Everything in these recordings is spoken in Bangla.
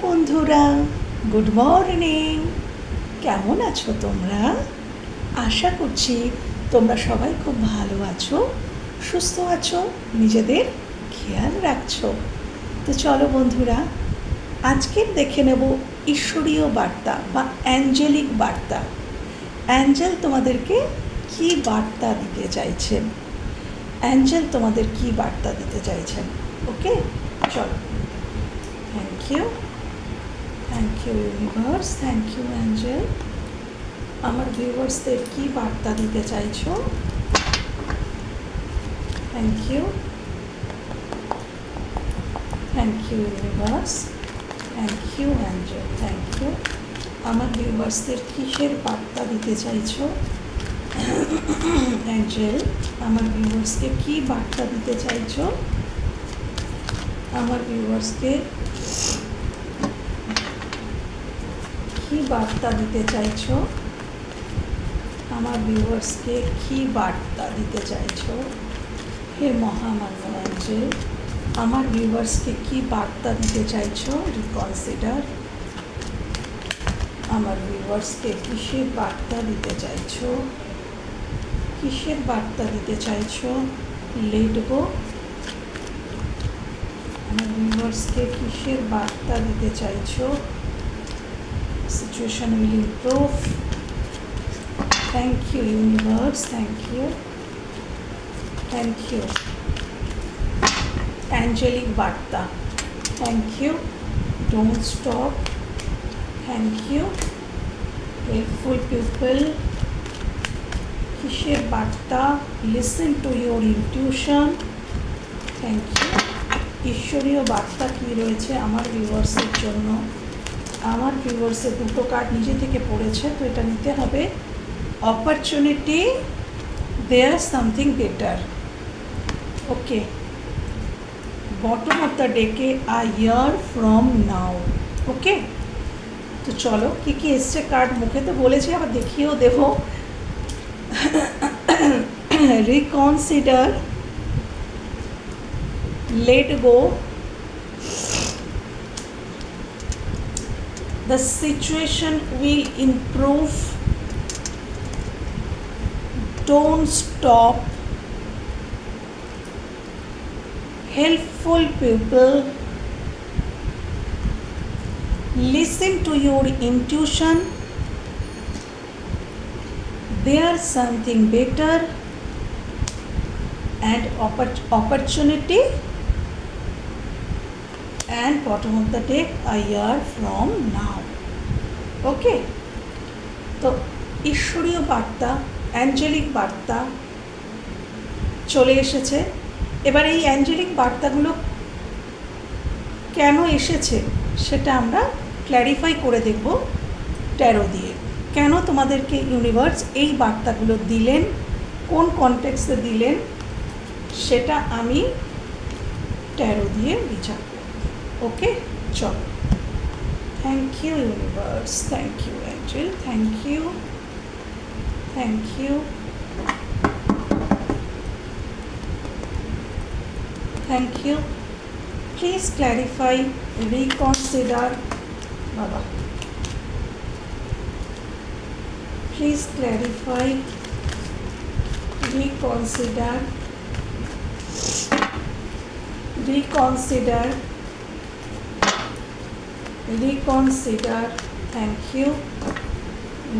বন্ধুরা, গুড মর্নিং। কেমন আছো তোমরা? আশা করছি তোমরা সবাই খুব ভালো আছো, সুস্থ আছো, নিজেদের খেয়াল রাখছো। তো চলো বন্ধুরা, আজকের দেখে নেব ঈশ্বরীয় বার্তা বা অ্যাঞ্জেলিক বার্তা। অ্যাঞ্জেল তোমাদেরকে কি বার্তা দিতে চাইছেন, অ্যাঞ্জেল তোমাদের কি বার্তা দিতে চাইছেন। ওকে, চলো। Thank you, thank you universe, thank you angel. আমার ভিউয়ার্সদের কি বার্তা দিতে চাইছো? Thank you, thank you universe, thank you angel, thank you. আমার ভিউয়ার্সদের কিসের বার্তা দিতে চাইছো অ্যাঞ্জেল? আমার ভিউয়ার্সকে কি বার্তা দিতে চাইছো? আমার ভিউয়ার্সকে কি বার্তা দিতে চাইছো? আমার ভিউয়ার্সকে কি বার্তা দিতে চাইছো? হে মহামান্য অ্যাঞ্জেল, আমার ভিউয়ার্সকে কি বার্তা দিতে চাইছো? রিকনসিডার। আমার ভিউয়ার্সকে কিসের বার্তা দিতে চাইছো? কিসের বার্তা দিতে চাইছো? Let go. আমার ভিউয়ার্সকে কিসের বার্তা দিতে চাইছো? Situation will improve. Thank you universe, thank you, thank you. Angelic বার্তা, thank you. Don't stop, thank you. Helpful people, কিসের বার্তা? Listen to your intuition, thank you. ঈশ্বরীয় বার্তা কী রয়েছে আমার ভিউয়ার্সের জন্য? আমার ভিউয়ার্সের দুটো কার্ড নিজে থেকে পড়েছে, তো এটা নিতে হবে। Opportunity, there something better. Okay, bottom of the deck a year from নাও। ওকে, তো চলো কী কী এসছে কার্ড, মুখে তো বলেছি, আবার দেখিয়েও দেব। Reconsider, let go, the situation will improve, don't stop, helpful people, listen to your intuition, there's something better, and opportunity, and bottom of the deck a year from now. ওকে, তো ঈশ্বরীয় বার্তা, অ্যাঞ্জেলিক বার্তা চলে এসেছে। এবার এই অ্যাঞ্জেলিক বার্তাগুলো কেন এসেছে সেটা আমরা ক্ল্যারিফাই করে দেখব ট্যারো দিয়ে। কেন তোমাদেরকে ইউনিভার্স এই বার্তাগুলো দিলেন, কোন কনটেক্সটে দিলেন, সেটা আমি ট্যারো দিয়ে বিচার করব। ওকে, চলো। Thank you universe, thank you angel, thank you, thank you, thank you. Please clarify, reconsider, বাবা please clarify, reconsider, reconsider, reconsider, thank you,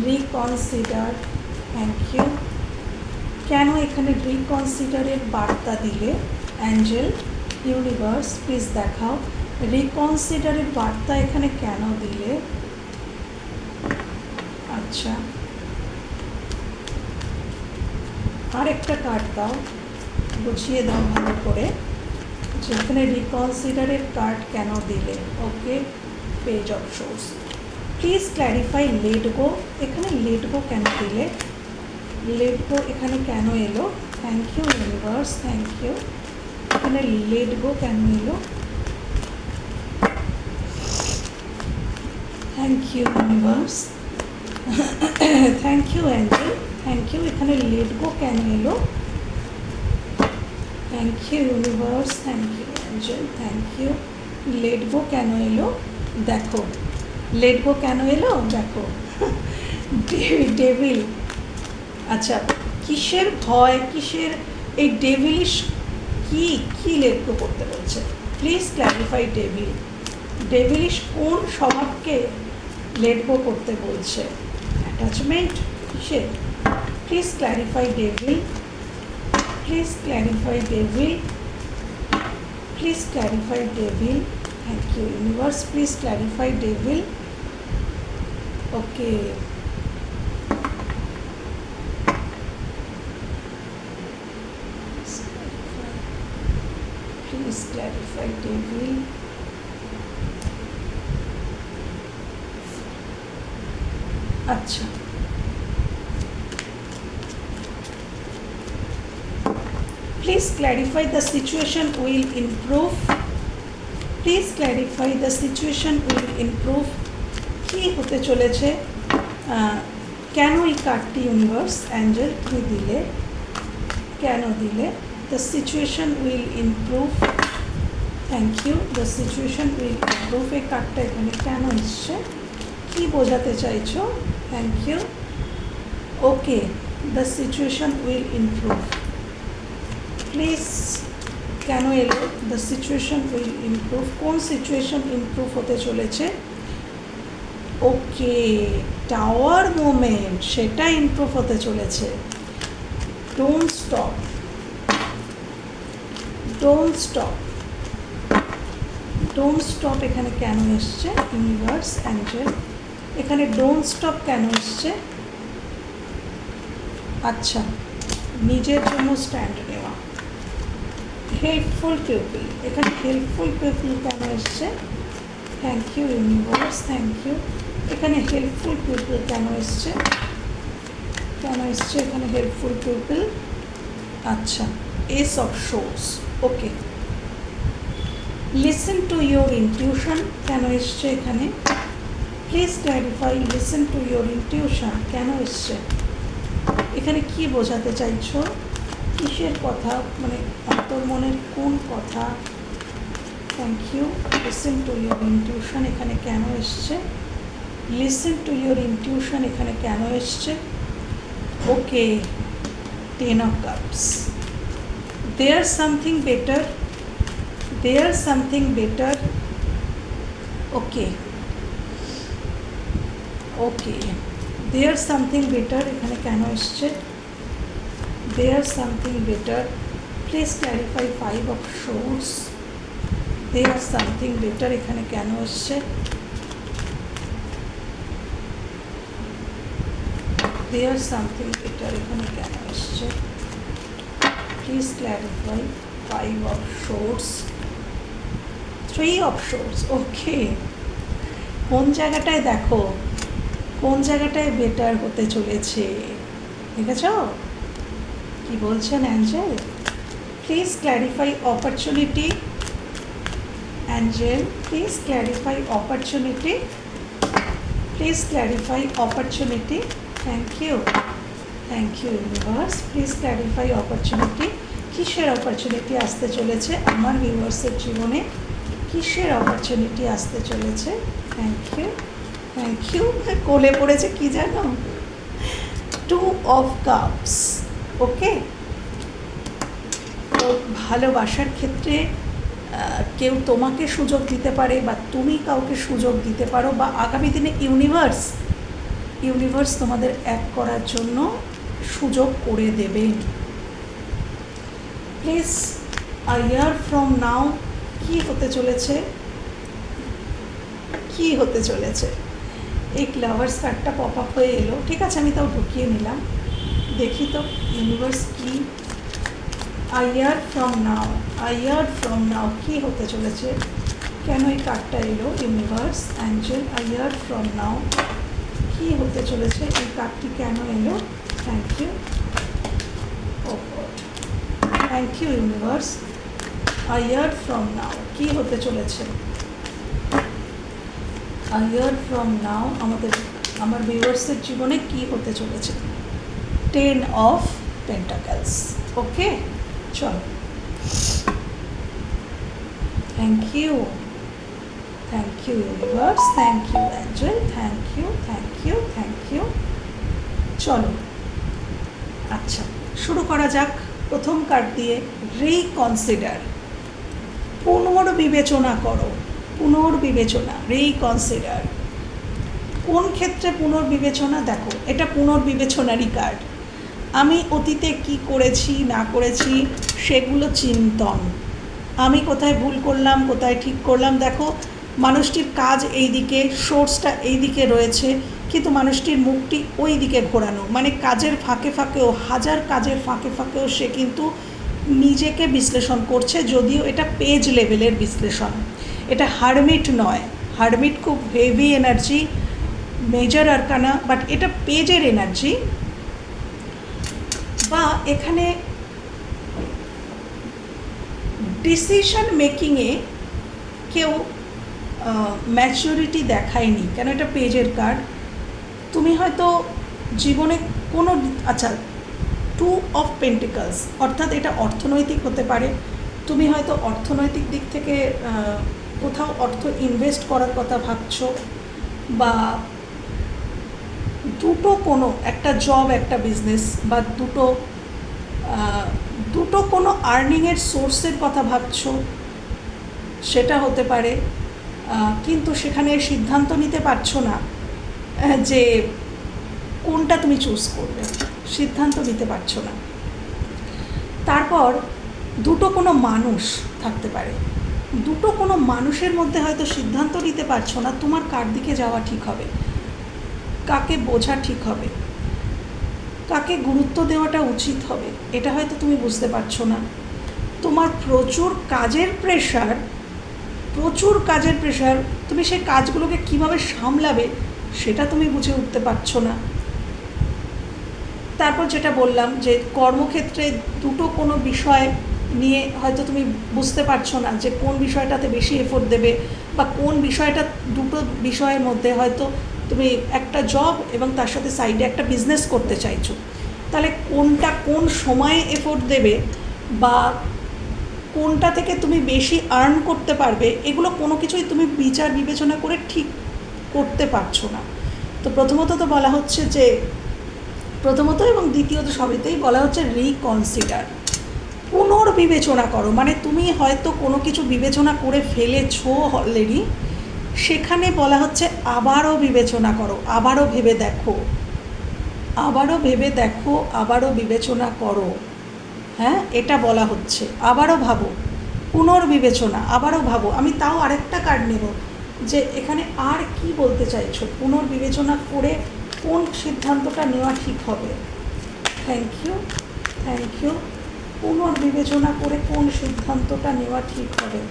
reconsider, thank you। কেন এখানে রিকনসিডারের বার্তা দিলে অ্যাঞ্জেল? ইউনিভার্স প্লিজ দেখাও, রিকনসিডারের বার্তা এখানে কেন দিলে? আচ্ছা, আরেকটা কার্ড দাও, বুঝিয়ে দাও ভালো করে যেখানে রিকনসিডারের কার্ড কেন দিলে। ওকে, পেজ অফ শোস। প্লিজ ক্ল্যারিফাই, লেট গো, এখানে লেট গো কেন দিলে? লেট গো এখানে কেন এলো? Thank you universe, thank you. এখানে লেট গো কেন এলো? Thank you universe, thank you angel, thank you. এখানে লেট গো কেন এলো? Thank you universe, thank you angel, thank you. Let go কেন এলো? দেখো লেট গো কেন এলো, দেখো ডেভিল। আচ্ছা, কিসের ভয়, কিসের এই ডেভিলিশ, কি লেট গো করতে বলছে? Please clarify devil. ডেভিলিশ কোন স্বভাবকে লেট গো করতে বলছে? অ্যাটাচমেন্ট কিসের? Please clarify devil, please clarify devil, please clarify devil. Thank you universe, please clarify devil. Okay, please clarify devil. আচ্ছা, please clarify the situation will improve. Please clarify the situation will improve. কি হতে চলেছে? কেন এই কার্ডটি ইউনিভার্স অ্যাঞ্জেল কি দিলে, কেন দিলে? The situation will improve. Thank you. The situation will improve. এই কার্ডটা এখানে কেন এসছে, কি বোঝাতে চাইছো? Thank you. Okay, the situation will improve. Please কেন এলো? the situation will improve. কোন সিচুয়েশন ইমপ্রুভ হতে চলেছে? ওকে, টাওয়ার মোমেন্ট, সেটা ইমপ্রুভ হতে চলেছে। Don't stop, don't stop, don't stop এখানে কেন এসছে ইউনিভার্স অ্যাঞ্জেল? এখানে ডোন্ট স্টপ কেন এসছে? আচ্ছা, নিজের জন্য স্ট্যান্ড নেওয়া। হেল্পফুল পিপল, এখানে হেল্পফুল পিপল কেন এসছে? Thank you universe, thank you. এখানে হেল্পফুল পিপল কেন এসছে, কেন এসছে এখানে হেল্পফুল পিপল? আচ্ছা, S of swords. Okay, listen to your intuition কেন এসছে এখানে? Please clarify, listen to your intuition কেন এসছে? এখানে কি বোঝাতে চাইছো? কিসের কথা, মানে অন্তর্মনের কোন কথা? Thank you. Listen to your intuition এখানে কেন এসছে? লিসেন টু ইয়োর ইনটিউশন এখানে কেন এসছে? ওকে, 10 of cups. There's something better. There's something better. Okay. Okay. There's something better. এখানে কেন এসছে? There's something better. Please clarify 5 of swords. There's something better এখানে কেন এসছে? There's something better এখানে কেন এসছে? Please clarify 5 of swords. 3 of swords. ওকে, কোন জায়গাটায় দেখো, কোন জায়গাটায় বেটার হতে চলেছে, দেখেছ কি বলছেন angel? Please clarify opportunity angel, please clarify opportunity, please clarify opportunity. Thank you, thank you universe, please clarify opportunity. কিসের অপরচুনিটি আসতে চলেছে আমার ভিউয়ার্সের জীবনে? কিসের অপরচুনিটি আসতে চলেছে? Thank you, thank you. কোলে পড়েছে কি জানো? 2 of cups। ওকে, তো ভালোবাসার ক্ষেত্রে কেউ তোমাকে সুযোগ দিতে পারে বা তুমি কাউকে সুযোগ দিতে পারো, বা আগামী দিনে ইউনিভার্স তোমাদের এক করার জন্য সুযোগ করে দেবে। Please a year from now কি হতে চলেছে, কি হতে চলেছে? এই লাভার্স কার্ডটা পপ আপ হয়ে এলো, ঠিক আছে, আমি তাও ঢুকিয়ে নিলাম। দেখি তো ইউনিভার্স কি আ year from now, a year from now কি হতে চলেছে? কেন এই কার্ডটা এলো universe angel? A year from now কি হতে চলেছে? এই কার্ডটি কেন এলো? Thank you, oh God, thank you universe. A year from now কি হতে চলেছে? আ ইয়ার ফ্রম নাও আমার ভিউয়ার্সের জীবনে কি হতে চলেছে? 10 of Pentacles। ওকে, চলো, thank you, thank you universe, thank you angel, thank you, thank you, thank you. চলো, আচ্ছা শুরু করা যাক প্রথম কার্ড দিয়ে। রিকনসিডার, পুনর্বিবেচনা করো, পুনর্বিবেচনা, রিকনসিডার। কোন ক্ষেত্রে পুনর্বিবেচনা? দেখো, এটা পুনর্বিবেচনারই কার্ড। আমি অতীতে কি করেছি না করেছি সেগুলো চিন্তন, আমি কোথায় ভুল করলাম কোথায় ঠিক করলাম। দেখো, মানুষটির কাজ এই দিকে, সোর্সটা এই দিকে রয়েছে, কিন্তু মানুষটির মুখটি ওই দিকে ঘোরানো, মানে কাজের ফাঁকে ফাঁকেও, হাজার কাজের ফাঁকে ফাঁকেও সে কিন্তু নিজেকে বিশ্লেষণ করছে, যদিও এটা পেজ লেভেলের বিশ্লেষণ, এটা হারমিট নয়। হারমিট খুব heavy energy, major arcana, but এটা পেজের এনার্জি। বা এখানে ডিসিশন মেকিংয়ে কেউ ম্যাচুরিটি দেখায়নি, কেন এটা পেজের কার্ড। তুমি হয়তো জীবনে কোনো, আচ্ছা, 2 অফ পেন্টিকলস, অর্থাৎ এটা অর্থনৈতিক হতে পারে। তুমি হয়তো অর্থনৈতিক দিক থেকে কোথাও অর্থ ইনভেস্ট করার কথা ভাবছো, বা দুটো কোনো একটা জব একটা বিজনেস, বা দুটো কোনো আর্নিংয়ের সোর্সের কথা ভাবছো, সেটা হতে পারে। কিন্তু সেখানে সিদ্ধান্ত নিতে পারছো না যে কোনটা তুমি চুজ করবে, সিদ্ধান্ত নিতে পারছো না। তারপর দুটো কোনো মানুষ থাকতে পারে, দুটো কোনো মানুষের মধ্যে হয়তো সিদ্ধান্ত নিতে পারছো না তোমার কার দিকে যাওয়া ঠিক হবে, কাকে বোঝা ঠিক হবে, কাকে গুরুত্ব দেওয়াটা উচিত হবে, এটা হয়তো তুমি বুঝতে পারছো না। তোমার প্রচুর কাজের প্রেশার, তুমি সেই কাজগুলোকে কিভাবে সামলাবে সেটা তুমি বুঝে উঠতে পারছো না। তারপর যেটা বললাম যে কর্মক্ষেত্রে দুটো কোনো বিষয় নিয়ে হয়তো তুমি বুঝতে পারছো না যে কোন বিষয়টাতে বেশি এফোর্ট দেবে, বা কোন বিষয়টা, দুটো বিষয়ের মধ্যে হয়তো তুমি একটা জব এবং তার সাথে সাইডে একটা বিজনেস করতে চাইছো, তাহলে কোনটা কোন সময়ে এফোর্ট দেবে বা কোনটা থেকে তুমি বেশি আর্ন করতে পারবে, এগুলো কোনো কিছুই তুমি বিচার বিবেচনা করে ঠিক করতে পারছো না। তো প্রথমত তো বলা হচ্ছে যে, প্রথমত এবং দ্বিতীয়ত সবেতেই বলা হচ্ছে রিকনসিডার, পুনর্বিবেচনা করো। মানে তুমি হয়তো কোনো কিছু বিবেচনা করে ফেলেছো অলরেডি, সেখানে বলা হচ্ছে আবারও বিবেচনা করো, আবারও ভেবে দেখো, আবারও ভেবে দেখো, আবারও বিবেচনা করো। হ্যাঁ, এটা বলা হচ্ছে, আবারও ভাবো, পুনর্বিবেচনা, আবারও ভাবো। আমি তাও আরেকটা কার্ড নেব যে এখানে আর কি বলতে চাইছো, পুনর্বিবেচনা করে কোন সিদ্ধান্তটা নেওয়া ঠিক হবে। Thank you, thank you. পুনর্বিবেচনা করে কোন সিদ্ধান্তটা নেওয়া ঠিক হবে,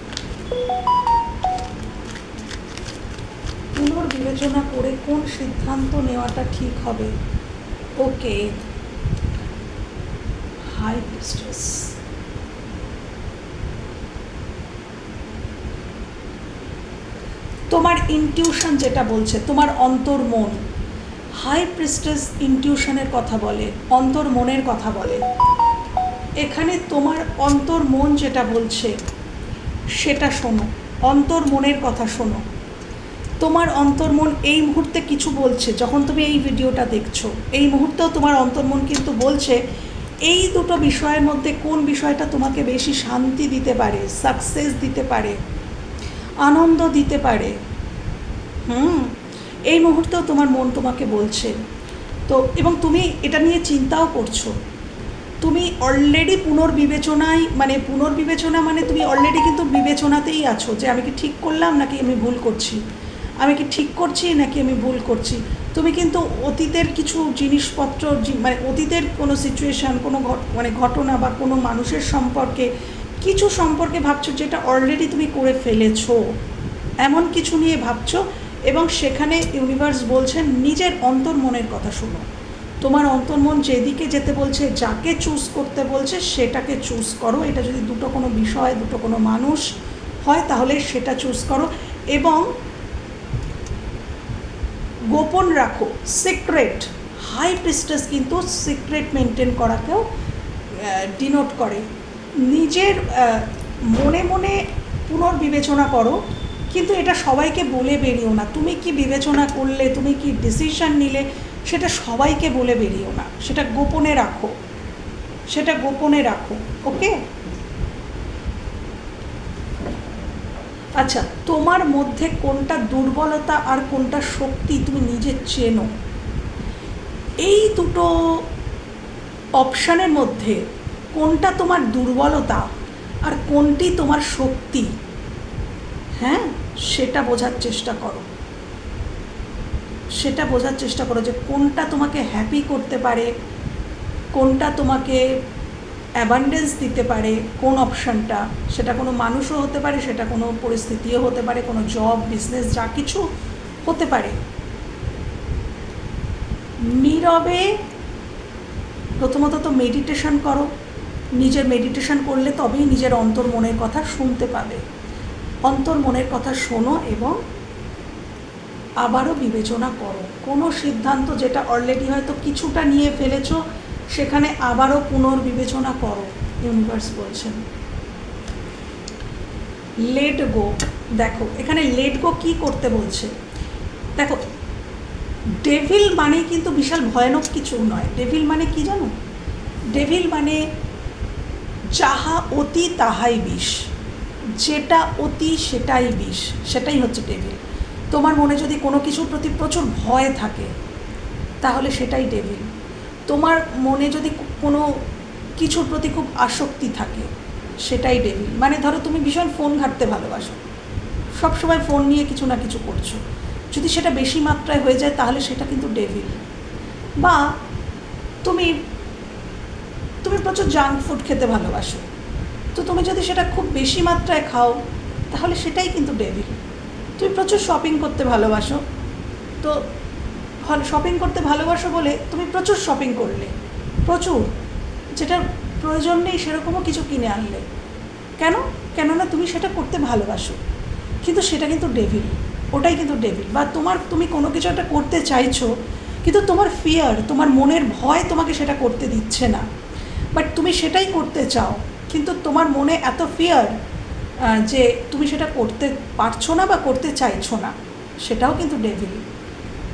পুনর্বিবেচনা করে কোন সিদ্ধান্ত নেওয়াটা ঠিক হবে। ওকে, হাই প্রিস্টেস, তোমার ইনটিউশন যেটা বলছে, তোমার অন্তর্মন, হাই প্রিস্টেস ইনটিউশনের কথা বলে, অন্তর্মনের কথা বলে। এখানে তোমার অন্তর্মন যেটা বলছে সেটা শোনো, অন্তর্মনের কথা শোনো। তোমার অন্তর্মন এই মুহূর্তে কিছু বলছে, যখন তুমি এই ভিডিওটা দেখছো এই মুহূর্তেও তোমার অন্তর্মন কিন্তু বলছে এই দুটো বিষয়ের মধ্যে কোন বিষয়টা তোমাকে বেশি শান্তি দিতে পারে, সাকসেস দিতে পারে, আনন্দ দিতে পারে। এই মুহূর্তেও তোমার মন তোমাকে বলছে। তো এবং তুমি এটা নিয়ে চিন্তাও করছো, তুমি অলরেডি পুনর্বিবেচনায়, পুনর্বিবেচনা মানে তুমি অলরেডি কিন্তু বিবেচনাতেই আছো যে আমি কি ঠিক করলাম নাকি আমি ভুল করছি, আমি কি ঠিক করছি নাকি আমি ভুল করছি। তুমি কিন্তু অতীতের কিছু জিনিসপত্র, অতীতের কোনো সিচুয়েশান, কোনো ঘটনা বা কোনো মানুষের সম্পর্কে, কিছু সম্পর্কে ভাবছো যেটা অলরেডি তুমি করে ফেলেছো, এমন কিছু নিয়ে ভাবছো। এবং সেখানে ইউনিভার্স বলছেন নিজের অন্তর্মনের কথা শোনো, তোমার অন্তর্মন যেদিকে যেতে বলছে, যাকে চুজ করতে বলছে সেটাকে চুজ করো। এটা যদি দুটো কোনো বিষয়, দুটো কোনো মানুষ হয় তাহলে সেটা চুজ করো, এবং গোপন রাখো, সিক্রেট। হাই প্রিস্টেস কিন্তু সিক্রেট মেনটেন করাকেও ডিনোট করে। নিজের মনে মনে পুনর্বিবেচনা করো কিন্তু এটা সবাইকে বলে বেরিও না। তুমি কি বিবেচনা করলে, তুমি কি ডিসিশন নিলে, সেটা সবাইকে বলে বেরিও না, সেটা গোপনে রাখো, সেটা গোপনে রাখো। ওকে? আচ্ছা, তোমার মধ্যে কোনটা দুর্বলতা আর কোনটা শক্তি তুমি নিজে চেনো। এই দুটো অপশানের মধ্যে কোনটা তোমার দুর্বলতা আর কোনটি তোমার শক্তি, হ্যাঁ, সেটা বোঝার চেষ্টা করো। সেটা বোঝার চেষ্টা করো যে কোনটা তোমাকে হ্যাপি করতে পারে, কোনটা তোমাকে অ্যাবান্ডেন্স দিতে পারে, কোন অপশানটা। সেটা কোনো মানুষও হতে পারে, সেটা কোনো পরিস্থিতিও হতে পারে, কোনো জব, বিজনেস, যা কিছু হতে পারে। নীরবে প্রথমত তো মেডিটেশন করো। নিজের মেডিটেশন করলে তবেই নিজের অন্তর মনের কথা শুনতে পাবে। অন্তর মনের কথা শোনো এবং আবারও বিবেচনা করো। কোনো সিদ্ধান্ত যেটা অলরেডি হয়তো কিছুটা নিয়ে ফেলেছো, সেখানে আবারও পুনর্বিবেচনা করো। ইউনিভার্স বলছেন লেট গো। দেখো এখানে লেট গো কী করতে বলছে। দেখো, ডেভিল মানে কিন্তু বিশাল ভয়ানক কিছু নয়। ডেভিল মানে কি জানো? ডেভিল মানে যাহা অতি তাহাই বিষ, যেটা অতি সেটাই বিষ, সেটাই হচ্ছে ডেভিল। তোমার মনে যদি কোনো কিছুর প্রতি প্রচুর ভয় থাকে তাহলে সেটাই ডেভিল। তোমার মনে যদি কোনো কিছুর প্রতি খুব আসক্তি থাকে সেটাই ডেভিল। মানে ধরো তুমি ভীষণ ফোন ঘাঁটতে ভালোবাসো, সবসময় ফোন নিয়ে কিছু না কিছু করছো, যদি সেটা বেশি মাত্রায় হয়ে যায় তাহলে সেটা কিন্তু ডেভিল। বা তুমি প্রচুর জাঙ্ক ফুড খেতে ভালোবাসো, তো তুমি যদি সেটা খুব বেশি মাত্রায় খাও তাহলে সেটাই কিন্তু ডেভিল। তুমি প্রচুর শপিং করতে ভালোবাসো, তো শপিং করতে ভালোবাসো বলে তুমি প্রচুর শপিং করলে, প্রচুর, যেটার প্রয়োজন নেই সেরকমও কিছু কিনে আনলে। কেননা তুমি সেটা করতে ভালোবাসো, কিন্তু সেটা কিন্তু ডেভিল, ওটাই কিন্তু ডেভিল। বা তুমি কোনো কিছু একটা করতে চাইছো, কিন্তু তোমার ফিয়ার, তোমার মনের ভয় তোমাকে সেটা করতে দিচ্ছে না, বাট তুমি সেটাই করতে চাও, কিন্তু তোমার মনে এত ফিয়ার যে তুমি সেটা করতে পারছো না বা করতে চাইছো না, সেটাও কিন্তু ডেভিল।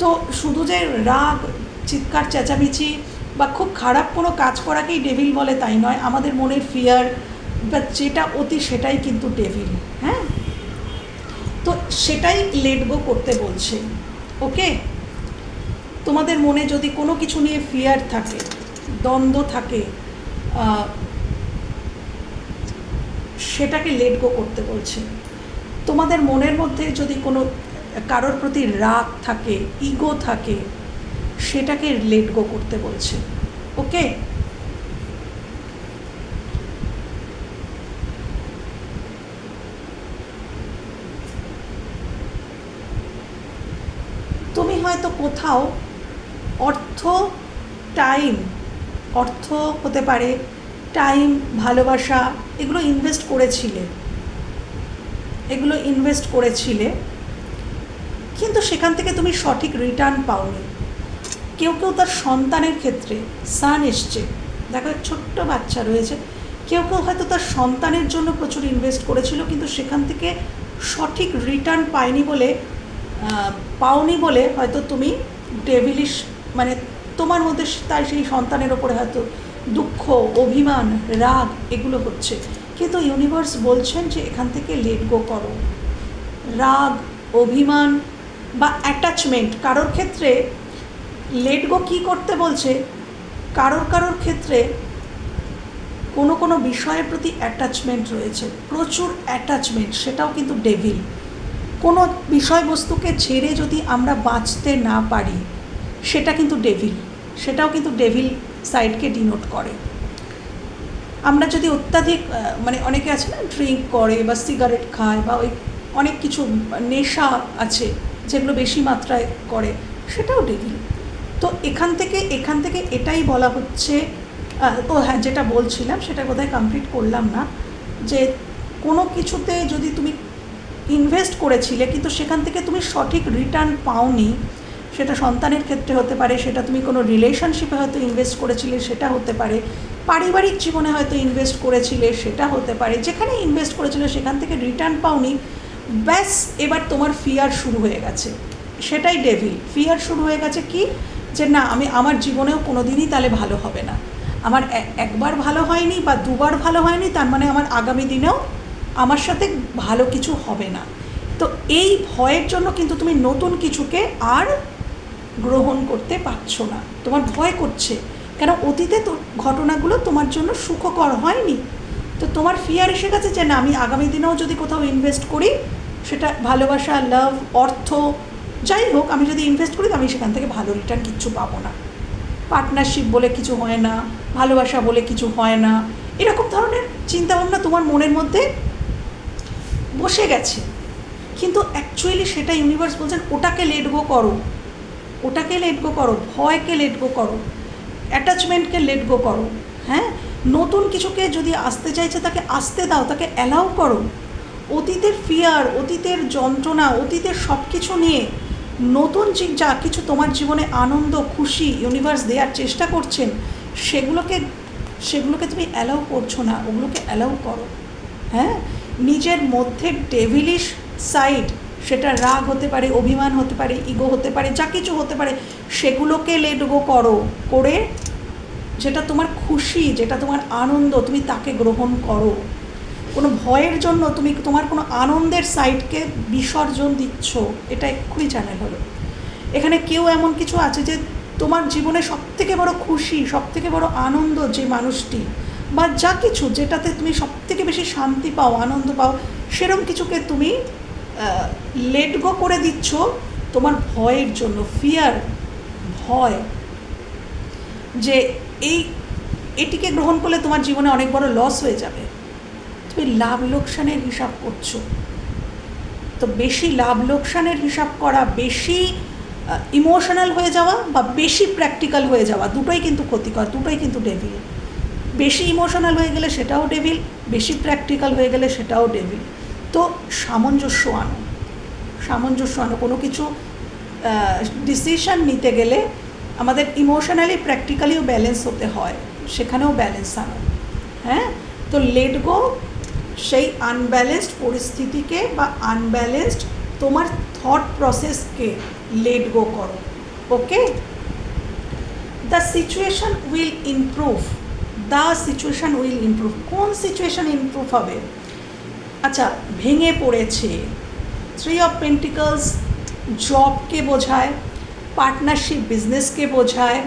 তো শুধু যে রাগ, চিৎকার চেঁচামেচি বা খুব খারাপ কোনো কাজ করাকেই ডেভিল বলে তাই নয়, আমাদের মনের ফিয়ার বা যেটা অতি সেটাই কিন্তু ডেভিল। হ্যাঁ, তো সেটাই লেট গো করতে বলছে। ওকে? তোমাদের মনে যদি কোনো কিছু নিয়ে ফিয়ার থাকে, দ্বন্দ্ব থাকে, সেটাকে লেট গো করতে বলছে। তোমাদের মনের মধ্যে যদি কোনো কারোর প্রতি রাগ থাকে, ইগো থাকে, সেটাকে লেট গো করতে বলছে। ওকে? তুমি হয়তো কোথাও অর্থ হতে পারে, টাইম, ভালোবাসা, এগুলো ইনভেস্ট করেছিলে, কিন্তু সেখান থেকে তুমি সঠিক রিটার্ন পাওনি। কেউ তার সন্তানের ক্ষেত্রে সান এসছে, দেখো ছোট্ট বাচ্চা রয়েছে, কেউ হয়তো তার সন্তানের জন্য প্রচুর ইনভেস্ট করেছিল, কিন্তু সেখান থেকে সঠিক রিটার্ন পাওনি বলে হয়তো তুমি ডেভিলিশ, মানে তোমার মধ্যে তাই সেই সন্তানের ওপরে হয়তো দুঃখ, অভিমান, রাগ এগুলো হচ্ছে। কিন্তু ইউনিভার্স বলছেন যে এখান থেকে লেট গো করো। রাগ, অভিমান বা অ্যাটাচমেন্ট, কারোর ক্ষেত্রে লেট গো কী করতে বলছে, কারোর ক্ষেত্রে কোনো বিষয়ের প্রতি অ্যাটাচমেন্ট রয়েছে, প্রচুর অ্যাটাচমেন্ট, সেটাও কিন্তু ডেভিল। কোনো বিষয়বস্তুকে ছেড়ে যদি আমরা বাঁচতে না পারি, সেটা কিন্তু ডেভিল, সেটাও কিন্তু ডেভিল সাইডকে ডিনোট করে। আমরা যদি অত্যাধিক, মানে অনেকে আছে না ড্রিঙ্ক করে বা সিগারেট খায় বা ওই অনেক কিছু নেশা আছে যেগুলো বেশি মাত্রায় করে, সেটাও ডেভিল। তো এখান থেকে এটাই বলা হচ্ছে। হ্যাঁ, যেটা বলছিলাম সেটা বোধহয় কমপ্লিট করলাম না, যে কোনো কিছুতে যদি তুমি ইনভেস্ট করেছিলে কিন্তু সেখান থেকে তুমি সঠিক রিটার্ন পাওনি, সেটা সন্তানের ক্ষেত্রে হতে পারে, সেটা তুমি কোনো রিলেশনশিপে হয়তো ইনভেস্ট করেছিলে সেটা হতে পারে, পারিবারিক জীবনে হয়তো ইনভেস্ট করেছিলে সেটা হতে পারে, যেখানে ইনভেস্ট করেছিলে সেখান থেকে রিটার্ন পাওনি, ব্যাস এবার তোমার ফিয়ার শুরু হয়ে গেছে, সেটাই ডেভিল। ফিয়ার শুরু হয়ে গেছে কি, যে না আমি আমার জীবনেও কোনো দিনই তাহলে ভালো হবে না, আমার একবার ভালো হয়নি বা দুবার ভালো হয়নি, তার মানে আমার আগামী দিনেও আমার সাথে ভালো কিছু হবে না। তো এই ভয়ের জন্য কিন্তু তুমি নতুন কিছুকে আর গ্রহণ করতে পারছো না, তোমার ভয় করছে, কেন অতীতে তো ঘটনাগুলো তোমার জন্য সুখকর হয়নি। তো তোমার ফিয়ার এসে গেছে যে না আমি আগামী দিনেও যদি কোথাও ইনভেস্ট করি, সেটা ভালোবাসা, লাভ, অর্থ যাই হোক, আমি যদি ইনভেস্ট করি তো আমি সেখান থেকে ভালো রিটার্ন কিচ্ছু পাবো না, পার্টনারশিপ বলে কিছু হয় না, ভালোবাসা বলে কিছু হয় না, এরকম ধরনের চিন্তাভাবনা তোমার মনের মধ্যে বসে গেছে। কিন্তু অ্যাকচুয়ালি সেটা ইউনিভার্স বলছেন ওটাকে লেট গো করো, ওটাকে লেট গো করো, ভয়কে লেট গো করো, অ্যাটাচমেন্টকে লেট গো করো। হ্যাঁ, নতুন কিছুকে যদি আসতে চাইছে তাকে আসতে দাও, তাকে অ্যালাউ করো। অতীতের ফিয়ার, অতীতের যন্ত্রণা, অতীতের সব কিছু নিয়ে নতুন যা কিছু তোমার জীবনে আনন্দ, খুশি ইউনিভার্স দেওয়ার চেষ্টা করছেন, সেগুলোকে তুমি অ্যালাউ করছো না, ওগুলোকে অ্যালাউ করো। হ্যাঁ, নিজের মধ্যে ডেভিলিশ সাইড, সেটা রাগ হতে পারে, অভিমান হতে পারে, ইগো হতে পারে, যা কিছু হতে পারে, সেগুলোকে লেট গো করো, করে যেটা তোমার খুশি, যেটা তোমার আনন্দ, তুমি তাকে গ্রহণ করো। কোনো ভয়ের জন্য তুমি তোমার কোনো আনন্দের সাইডকে বিসর্জন দিচ্ছ, এটা এক্ষুনি চ্যানেল হলো। এখানে কেউ এমন কিছু আছে যে তোমার জীবনে সবথেকে বড় খুশি, সবথেকে বড় আনন্দ যে মানুষটি বা যা কিছু যেটাতে তুমি সবথেকে বেশি শান্তি পাও, আনন্দ পাও, সেরকম কিছুকে তুমি লেট গো করে দিচ্ছ তোমার ভয়ের জন্য। ফিয়ার, ভয়, যে এটিকে গ্রহণ করলে তোমার জীবনে অনেক বড় লস হয়ে যাবে, তুমি লাভ লোকসানের হিসাব করছো। তো বেশি লাভ লোকসানের হিসাব করা, বেশি ইমোশনাল হয়ে যাওয়া বা বেশি প্র্যাকটিক্যাল হয়ে যাওয়া, দুটোই কিন্তু ক্ষতিকর, দুটোই কিন্তু ডেভিল। বেশি ইমোশনাল হয়ে গেলে সেটাও ডেভিল, বেশি প্র্যাকটিক্যাল হয়ে গেলে সেটাও ডেভিল। তো সামঞ্জস্য আনো, সামঞ্জস্য আনো। কোনো কিছু ডিসিশন নিতে গেলে আমাদের ইমোশনালি প্র্যাকটিক্যালিও ব্যালেন্স হতে হয়, সেখানেও ব্যালেন্স আনো। হ্যাঁ, তো লেট গো সেই আনব্যালেন্সড পরিস্থিতিকে বা আনব্যালেন্সড তোমার থট প্রসেসকে লেট গো করো। Okay, the situation will improve, the situation will improve. কোন সিচুয়েশন ইমপ্রুভ হবে? আচ্ছা, ভেঙে পড়েছে, 3 অফ পেন্টিকলস জবকে বোঝায়, পার্টনারশিপ বিজনেসকে বোঝায়,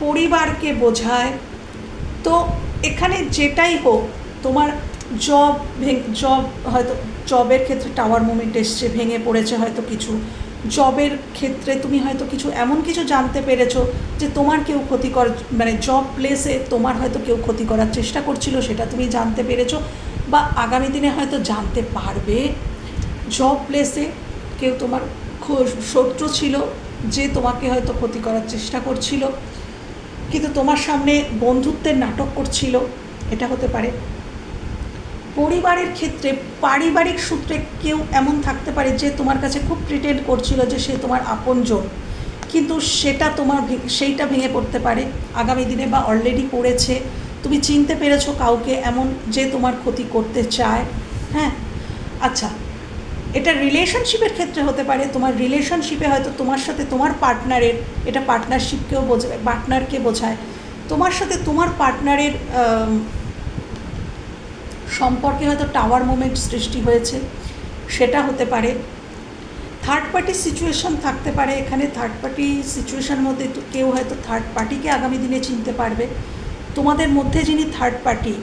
পরিবারকে বোঝায়। তো এখানে যেটাই হোক, তোমার জব হয়তো জবের ক্ষেত্রে টাওয়ার মুভমেন্ট এসছে, ভেঙে পড়েছে হয়তো কিছু, জবের ক্ষেত্রে তুমি হয়তো কিছু এমন কিছু জানতে পেরেছো যে তোমার কেউ ক্ষতিকর, মানে জব প্লেসে তোমার হয়তো কেউ ক্ষতি করার চেষ্টা করছিল, সেটা তুমি জানতে পেরেছো বা আগামী দিনে হয়তো জানতে পারবে। জব প্লেসে কেউ তোমার শত্রু ছিল যে তোমাকে হয়তো ক্ষতি করার চেষ্টা করছিল, কিন্তু তোমার সামনে বন্ধুত্বের নাটক করছিল, এটা হতে পারে। পরিবারের ক্ষেত্রে পারিবারিক সূত্রে কেউ এমন থাকতে পারে যে তোমার কাছে খুব প্রিটেন্ড করছিল যে সে তোমার আপনজন, কিন্তু সেইটা ভেঙে পড়তে পারে আগামী দিনে বা অলরেডি পড়েছে। তুমি চিনতে পেরেছো কাউকে এমন যে তোমার ক্ষতি করতে চায়। হ্যাঁ, আচ্ছা, এটা রিলেশনশিপের ক্ষেত্রে হতে পারে। তোমার রিলেশনশিপে হয়তো তোমার সাথে তোমার পার্টনারের, এটা পার্টনারশিপকেও বোঝায়, পার্টনারকে বোঝায়, তোমার সাথে তোমার পার্টনারের সম্পর্কে হয়তো টাওয়ার মুভমেন্ট সৃষ্টি হয়েছে, সেটা হতে পারে। থার্ড পার্টি সিচুয়েশন থাকতে পারে এখানে। থার্ড পার্টি সিচুয়েশনের মধ্যে কেউ হয়তো থার্ড পার্টিকে আগামী দিনে চিনতে পারবে। তোমাদের মধ্যে যিনি থার্ড পার্টি,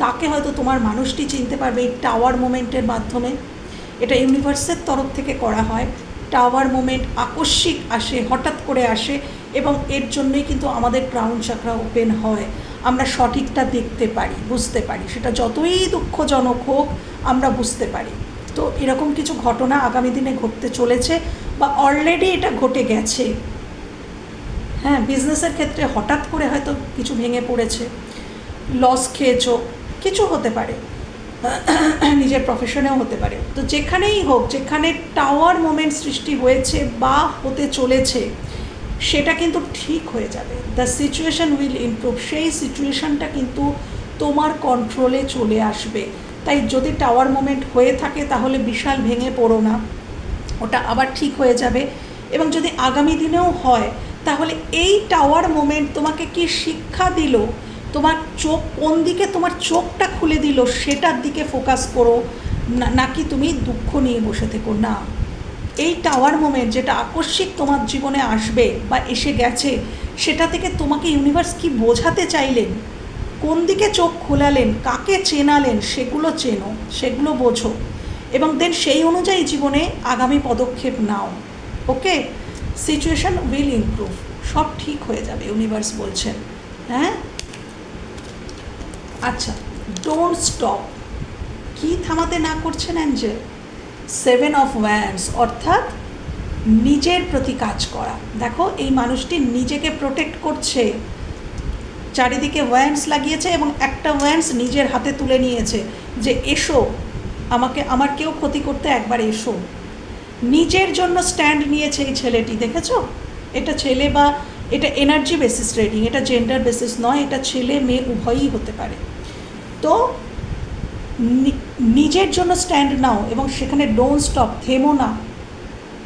তাকে হয়তো তোমার মানুষটি চিনতে পারবে এই টাওয়ার মুভমেন্টের মাধ্যমে। এটা ইউনিভার্সের তরফ থেকে করা হয়। টাওয়ার মুভমেন্ট আকস্মিক আসে, হঠাৎ করে আসে, এবং এর জন্যই কিন্তু আমাদের ক্রাউন চাকরা ওপেন হয়। আমরা সঠিকটা দেখতে পারি, বুঝতে পারি, সেটা যতই দুঃখজনক হোক আমরা বুঝতে পারি। তো এরকম কিছু ঘটনা আগামী দিনে ঘটতে চলেছে বা অলরেডি এটা ঘটে গেছে। হ্যাঁ, বিজনেসের ক্ষেত্রে হঠাৎ করে হয়তো কিছু ভেঙে পড়েছে, লস খেয়েছো, কিছু হতে পারে, নিজের প্রফেশনেও হতে পারে। তো যেখানেই হোক, যেখানে টাওয়ার মোমেন্ট সৃষ্টি হয়েছে বা হতে চলেছে, সেটা কিন্তু ঠিক হয়ে যাবে। দ্য সিচুয়েশন উইল ইমপ্রুভ, সেই সিচুয়েশানটা কিন্তু তোমার কন্ট্রোলে চলে আসবে। তাই যদি টাওয়ার মোমেন্ট হয়ে থাকে তাহলে বিশাল ভেঙে পড়ো না, ওটা আবার ঠিক হয়ে যাবে। এবং যদি আগামী দিনেও হয় তাহলে এই টাওয়ার মোমেন্ট তোমাকে কি শিক্ষা দিল, তোমার চোখ কোন দিকে, তোমার চোখটা খুলে দিল সেটার দিকে ফোকাস করো, নাকি তুমি দুঃখ নিয়ে বসে থেকো না। এই টাওয়ার মোমেন্ট যেটা আকস্মিক তোমার জীবনে আসবে বা এসে গেছে, সেটা থেকে তোমাকে ইউনিভার্স কি বোঝাতে চাইলেন, কোন দিকে চোখ খোলালেন, কাকে চেনালেন, সেগুলো চেনো, সেগুলো বোঝো, এবং দেন সেই অনুযায়ী জীবনে আগামী পদক্ষেপ নাও। ওকে, সিচুয়েশান উইল ইমপ্রুভ, সব ঠিক হয়ে যাবে ইউনিভার্স বলছেন। হ্যাঁ, আচ্ছা, ডোন্ট স্টপ, কি থামাতে না করছেন অ্যাঞ্জেল? 7 অফ ওয়ান্ডস, অর্থাৎ নিজের প্রতি কাজ করা। দেখো এই মানুষটি নিজেকে প্রোটেক্ট করছে, চারিদিকে ওয়ান্ডস লাগিয়েছে এবং একটা ওয়ান্ডস নিজের হাতে তুলে নিয়েছে যে এসো আমাকে, আমার কেউ ক্ষতি করতে একবার এসো। নিজের জন্য স্ট্যান্ড নিয়েছে এই ছেলেটি, দেখেছো? এটা ছেলে বা এটা এনার্জি বেসিস রিডিং, এটা জেন্ডার বেসিস নয়, এটা ছেলে মেয়ে উভয়ই হতে পারে। তো নিজের জন্য স্ট্যান্ড নাও এবং সেখানে ডোন্ট স্টপ, থেমো না,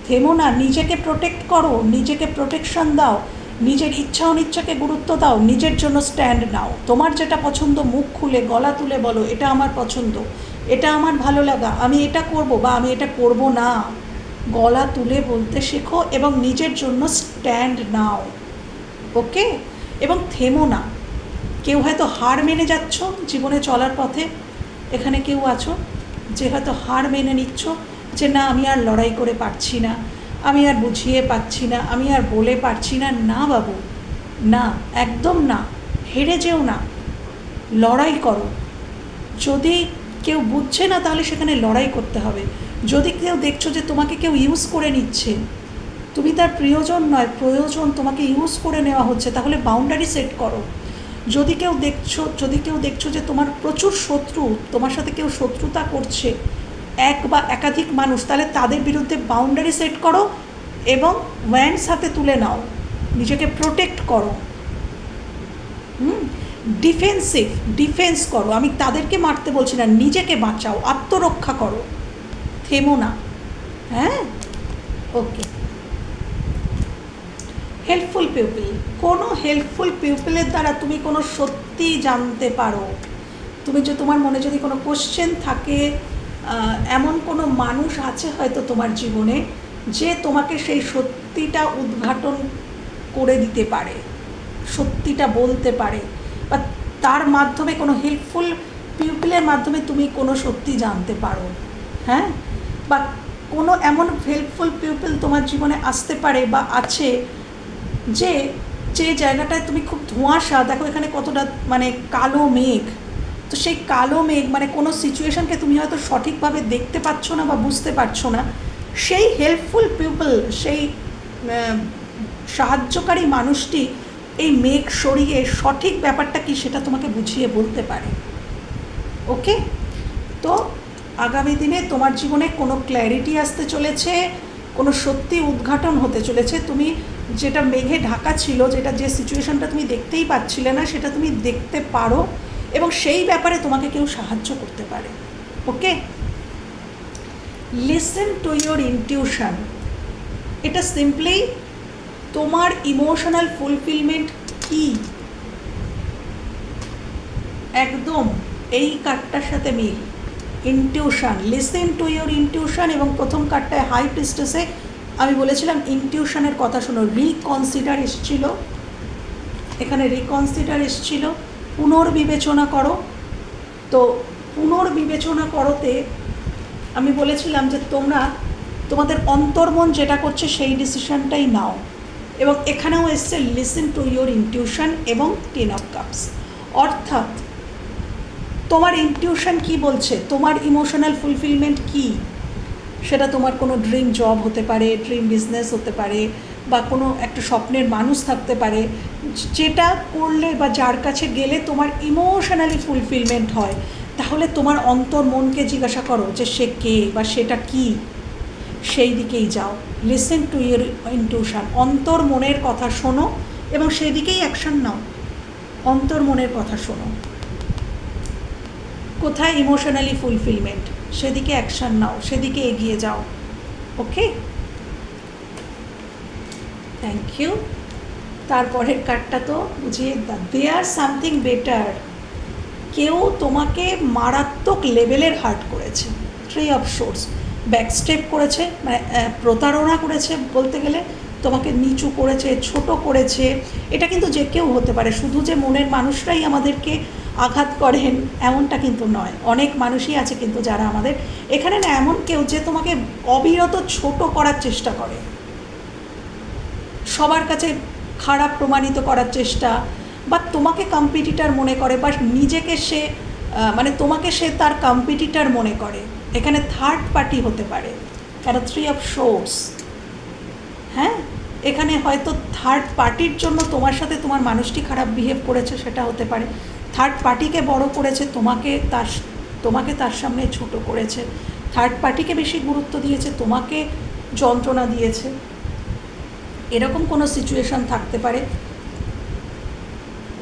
থেমো না, নিজেকে প্রোটেক্ট করো, নিজেকে প্রোটেকশন দাও, নিজের ইচ্ছা অনিচ্ছাকে গুরুত্ব দাও, নিজের জন্য স্ট্যান্ড নাও। তোমার যেটা পছন্দ মুখ খুলে গলা তুলে বলো, এটা আমার পছন্দ, এটা আমার ভালো লাগা, আমি এটা করব বা আমি এটা করব না, গলা তুলে বলতে শেখো এবং নিজের জন্য স্ট্যান্ড নাও। ওকে, এবং থেমো না। কেউ হয়তো হার মেনে যাচ্ছ জীবনে চলার পথে, এখানে কেউ আছো যে হয়তো হার মেনে নিচ্ছ যে না আমি আর লড়াই করে পারছি না, আমি আর বুঝিয়ে পাচ্ছি না, আমি আর বলে পারছি না। না বাবু, না, একদম না, হেরে যেও না, লড়াই করো। যদি কেউ বুঝছে না তাহলে সেখানে লড়াই করতে হবে। যদি কেউ দেখছো যে তোমাকে কেউ ইউজ করে নিচ্ছে, তুমি তার প্রিয়জন নয়, প্রয়োজন, তোমাকে ইউজ করে নেওয়া হচ্ছে, তাহলে বাউন্ডারি সেট করো। যদি কেউ দেখছো যে তোমার প্রচুর শত্রু, তোমার সাথে কেউ শত্রুতা করছে, এক বা একাধিক মানুষ, তাহলে তাদের বিরুদ্ধে বাউন্ডারি সেট করো এবং ওয়ান্ডস হাতে তুলে নাও, নিজেকে প্রোটেক্ট করো। ডিফেন্স করো। আমি তাদেরকে মারতে বলছি না, নিজেকে বাঁচাও, আত্মরক্ষা করো, থেমো না। হ্যাঁ, ওকে। হেল্পফুল পিপল, কোনো হেল্পফুল পিপলের দ্বারা তুমি কোনো সত্যি জানতে পারো। তুমি যে তোমার মনে যদি কোনো কোশ্চেন থাকে, এমন কোনো মানুষ আছে হয়তো তোমার জীবনে যে তোমাকে সেই সত্যিটা উদ্ঘাটন করে দিতে পারে, সত্যিটা বলতে পারে, বা তার মাধ্যমে কোনো হেল্পফুল পিপলের মাধ্যমে তুমি কোনো সত্যি জানতে পারো। হ্যাঁ, বা কোনো এমন হেল্পফুল পিপল তোমার জীবনে আসতে পারে বা আছে যে যে জায়গাটায় তুমি খুব ধোঁয়াশা, দেখো এখানে কতটা মানে কালো মেঘ, তো সেই কালো মেঘ মানে কোনো সিচুয়েশানকে তুমি হয়তো সঠিকভাবে দেখতে পাচ্ছ না বা বুঝতে পারছো না, সেই হেল্পফুল পিপল, সেই সাহায্যকারী মানুষটি এই মেঘ সরিয়ে সঠিক ব্যাপারটা কি সেটা তোমাকে বুঝিয়ে বলতে পারে। ওকে, তো আগামী দিনে তোমার জীবনে কোনো ক্ল্যারিটি আসতে চলেছে, কোনো সত্যি উদ্ঘাটন হতে চলেছে। তুমি যেটা মেঘে ঢাকা ছিল, যেটা যে সিচুয়েশানটা তুমি দেখতেই পাচ্ছিলে না, সেটা তুমি দেখতে পারো এবং সেই ব্যাপারে তোমাকে কেউ সাহায্য করতে পারে। Okay, listen to your intuition. এটা সিম্পলি তোমার ইমোশনাল ফুলফিলমেন্ট কি, একদম এই কার্ডটার সাথে মিল। Intuition, listen to your intuition. এবং প্রথম কার্ডটায় হাই প্রিস্টেসে আমি বলেছিলাম ইনটিউশনের কথা শোনো। রিকনসিডার এসেছিল, এখানে রিকনসিডার এসেছিল, পুনর্বিবেচনা করো। তো পুনর্বিবেচনা করতে আমি বলেছিলাম যে তোমাদের অন্তর্মন যেটা করছে সেই ডিসিশনটাই নাও। এবং এখানেও এসছে লিসেন টু ইয়োর ইনটিউশন এবং 10 অফ কাপস, অর্থাৎ তোমার ইনটিউশন কি বলছে, তোমার ইমোশনাল ফুলফিলমেন্ট কি, সেটা তোমার কোনো ড্রিম জব হতে পারে, ড্রিম বিজনেস হতে পারে, বা কোনো একটা স্বপ্নের মানুষ থাকতে পারে, যেটা করলে বা যার কাছে গেলে তোমার ইমোশনালি ফুলফিলমেন্ট হয়। তাহলে তোমার অন্তর্মনকে জিজ্ঞাসা করো যে সে কে বা সেটা কি, সেই দিকেই যাও। লিসেন টু ইয়োর ইনটিউশন, অন্তর্মনের কথা শোনো এবং সেই দিকেই অ্যাকশন নাও। অন্তর্মনের কথা শোনো। কোথায় ইমোশনালি ফুলফিলমেন্ট, সেদিকে অ্যাকশান নাও, সেদিকে এগিয়ে যাও। ওকে, থ্যাংক ইউ। তারপরের কার্ডটা তো বুঝিয়ে দেয়ার সামথিং বেটার। কেউ তোমাকে মারাত্মক লেভেলের হার্ট করেছে, 3 অফ সোর্স, ব্যাকস্টেপ করেছে, মানে প্রতারণা করেছে বলতে গেলে, তোমাকে নিচু করেছে, ছোট করেছে। এটা কিন্তু যে কেউ হতে পারে, শুধু যে মনের মানুষরাই আমাদেরকে আঘাত করেন এমনটা কিন্তু নয়। অনেক মানুষই আছে কিন্তু যারা আমাদের এখানে না, এমন কেউ যে তোমাকে অবিরত ছোট করার চেষ্টা করে, সবার কাছে খারাপ প্রমাণিত করার চেষ্টা, বা তোমাকে কম্পিটিটার মনে করে, বা নিজেকে সে মানে তোমাকে সে তার কম্পিটিটার মনে করে। এখানে থার্ড পার্টি হতে পারে, কেন 3 অফ সোর্স। হ্যাঁ, এখানে হয়তো থার্ড পার্টির জন্য তোমার সাথে তোমার মানুষটি খারাপ বিহেভ করেছে, সেটা হতে পারে। থার্ড পার্টিকে বড় করেছে, তোমাকে তার সামনে ছোট করেছে। থার্ড পার্টিকে বেশি গুরুত্ব দিয়েছে, তোমাকে যন্ত্রণা দিয়েছে। এরকম কোনো সিচুয়েশান থাকতে পারে।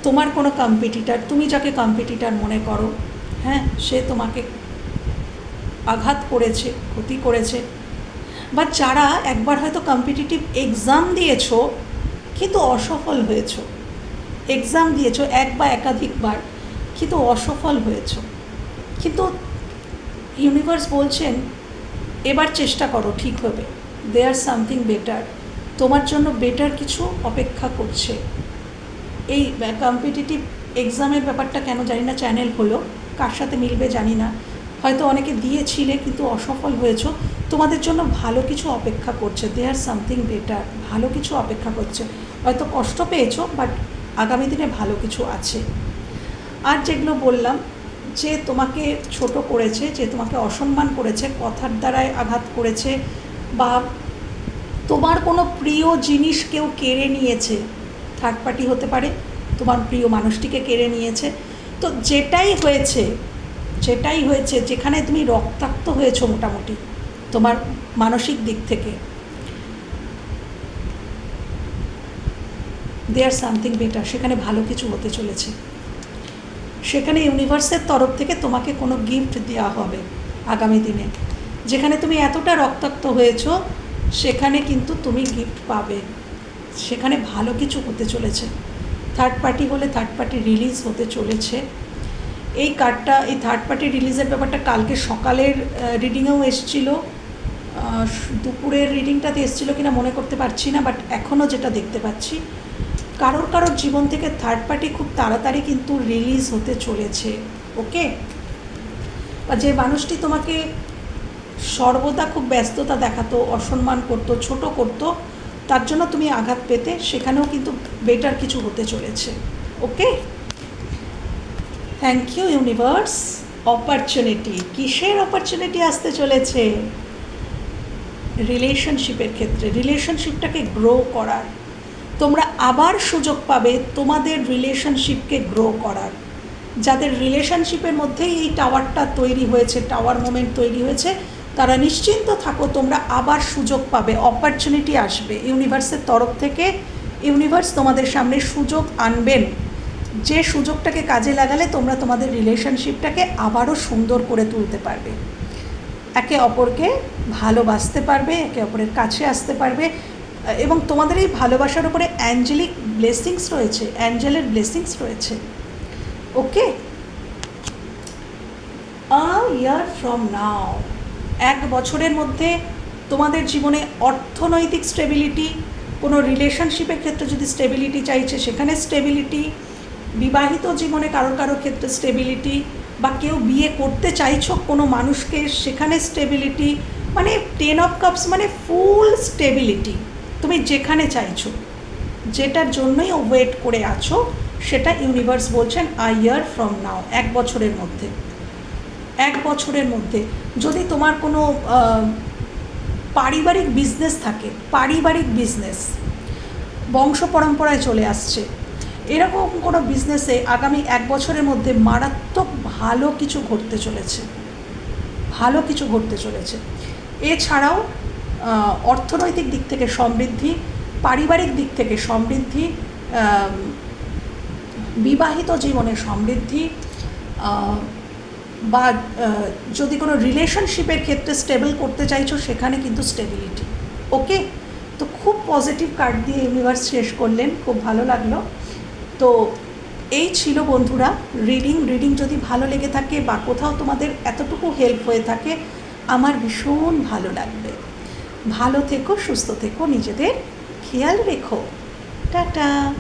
তোমার কোনো কম্পিটিটার, তুমি যাকে কম্পিটিটার মনে করো, হ্যাঁ, সে তোমাকে আঘাত করেছে, ক্ষতি করেছে। বা যারা একবার হয়তো কম্পিটিটিভ এক্সাম দিয়েছো কিন্তু অসফল হয়েছো, এক্সাম দিয়েছো এক বা একাধিকবার কিন্তু অসফল হয়েছো, কিন্তু ইউনিভার্স বলছেন এবার চেষ্টা করো, ঠিক হবে। দেয়ার সামথিং বেটার, তোমার জন্য বেটার কিছু অপেক্ষা করছে। এই কম্পিটিটিভ এক্সামের ব্যাপারটা কেন জানি না চ্যানেল হলো, কার সাথে মিলবে জানি না। হয়তো অনেকে দিয়েছিলে কিন্তু অসফল হয়েছো, তোমাদের জন্য ভালো কিছু অপেক্ষা করছে। দেয়ার সামথিং বেটার, ভালো কিছু অপেক্ষা করছে। হয়তো কষ্ট পেয়েছো, বাট আগামী দিনে ভালো কিছু আছে। আর যেগুলো বললাম, যে তোমাকে ছোট করেছে, যে তোমাকে অসম্মান করেছে, কথার দ্বারায় আঘাত করেছে, বা তোমার কোনো প্রিয় জিনিস কেউ কেড়ে নিয়েছে, থার্ড পার্টি হতে পারে, তোমার প্রিয় মানুষটিকে কেড়ে নিয়েছে। তো যেটাই হয়েছে, যেখানে তুমি রক্তাক্ত হয়েছো মোটামুটি তোমার মানসিক দিক থেকে, দেয়ার সামথিং বেটার, সেখানে ভালো কিছু হতে চলেছে। সেখানে ইউনিভার্সের তরফ থেকে তোমাকে কোনো গিফট দেওয়া হবে আগামী দিনে। যেখানে তুমি এতটা রক্তাক্ত হয়েছো, সেখানে কিন্তু তুমি গিফট পাবে, সেখানে ভালো কিছু হতে চলেছে। থার্ড পার্টি হলে থার্ড পার্টি রিলিজ হতে চলেছে। এই কার্ডটা, এই থার্ড পার্টি রিলিজের ব্যাপারটা কালকে সকালের রিডিংয়েও এসেছিলো, দুপুরের রিডিংটাতে এসেছিলো কিনা মনে করতে পারছি না, বাট এখনও যেটা দেখতে পাচ্ছি, কারোর জীবন থেকে থার্ড পার্টি খুব তাড়াতাড়ি কিন্তু রিলিজ হতে চলেছে। ওকে, বা যে মানুষটি তোমাকে সর্বদা খুব ব্যস্ততা দেখাতো, অসম্মান করতো, ছোট করতো, তার জন্য তুমি আঘাত পেতে, সেখানেও কিন্তু বেটার কিছু হতে চলেছে। ওকে, থ্যাংক ইউ ইউনিভার্স। অপরচুনিটি, কিসের অপরচুনিটি আসতে চলেছে? রিলেশনশিপের ক্ষেত্রে, রিলেশনশিপটাকে গ্রো করার। তোমরা আবার সুযোগ পাবে তোমাদের রিলেশনশিপকে গ্রো করার। যাদের রিলেশনশিপের মধ্যেই এই টাওয়ারটা তৈরি হয়েছে, টাওয়ার মোমেন্ট তৈরি হয়েছে, তারা নিশ্চিন্ত থাকো, তোমরা আবার সুযোগ পাবে, অপরচুনিটি আসবে ইউনিভার্সের তরফ থেকে। ইউনিভার্স তোমাদের সামনে সুযোগ আনবেন, যে সুযোগটাকে কাজে লাগালে তোমরা তোমাদের রিলেশনশিপটাকে আবারও সুন্দর করে তুলতে পারবে, একে অপরকে ভালোবাসতে পারবে, একে অপরের কাছে আসতে পারবে। এবং তোমাদের এই ভালোবাসার উপরে অ্যাঞ্জেলিক ব্লেসিংস রয়েছে, অ্যাঞ্জেলের ব্লেসিংস রয়েছে। ওকে, আ ইয়ার ফ্রম নাও, 1 বছরের মধ্যে তোমাদের জীবনে অর্থনৈতিক স্টেবিলিটি, কোনো রিলেশনশিপের ক্ষেত্রে যদি স্টেবিলিটি চাইছে সেখানে স্টেবিলিটি, বিবাহিত জীবনে কারো ক্ষেত্রে স্টেবিলিটি, বা কেউ বিয়ে করতে চাইছো কোনো মানুষকে, সেখানে স্টেবিলিটি, মানে 10 অফ কাপস মানে ফুল স্টেবিলিটি। তুমি যেখানে চাইছো, যেটার জন্যই ওয়েট করে আছো, সেটা ইউনিভার্স বলছেন আ ইয়ার ফ্রম নাও, 1 বছরের মধ্যে। 1 বছরের মধ্যে যদি তোমার কোনো পারিবারিক বিজনেস থাকে, পারিবারিক বিজনেস বংশ পরম্পরায় চলে আসছে, এরকম কোনো বিজনেসে আগামী 1 বছরের মধ্যে মারাত্মক ভালো কিছু ঘটতে চলেছে, ভালো কিছু ঘটতে চলেছে। এছাড়াও অর্থনৈতিক দিক থেকে সমৃদ্ধি, পারিবারিক দিক থেকে সমৃদ্ধি, বিবাহিত জীবনে সমৃদ্ধি, বা যদি কোনো রিলেশনশিপের ক্ষেত্রে স্টেবল করতে চাইছো সেখানে কিন্তু স্টেবিলিটি। ওকে, তো খুব পজিটিভ কার্ড দিয়ে ইউনিভার্স শেষ করলেন, খুব ভালো লাগলো। তো এই ছিল বন্ধুরা রিডিং যদি ভালো লেগে থাকে বা কোথাও তোমাদের এতটুকু হেল্প হয়ে থাকে আমার ভীষণ ভালো লাগবে। ভালো থেকো, সুস্থ থেকো, নিজেদের খেয়াল রেখো। টাটা।